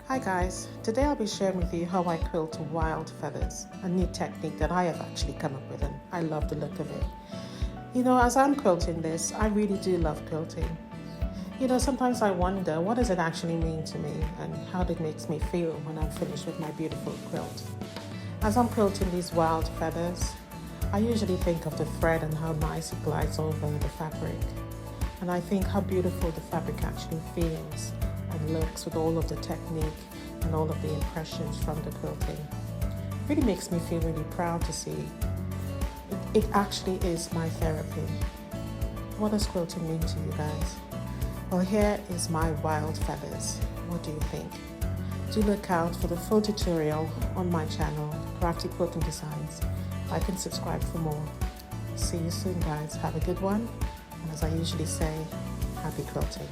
Hi guys, today I'll be sharing with you how I quilt wild feathers, a new technique that I have actually come up with and I love the look of it. As I'm quilting this, I really do love quilting. Sometimes I wonder what does it actually mean to me and how it makes me feel when I'm finished with my beautiful quilt. As I'm quilting these wild feathers, I usually think of the thread and how nice it glides over the fabric. And I think how beautiful the fabric actually feels and looks with all of the technique and all of the impressions from the quilting. Really makes me feel really proud to see it actually is my therapy. What does quilting mean to you guys? Well, here is my wild feathers. What do you think? Do look out for the full tutorial on my channel, Crafty Quilting Designs. Like and subscribe for more. See you soon guys. Have a good one. And as I usually say, happy quilting.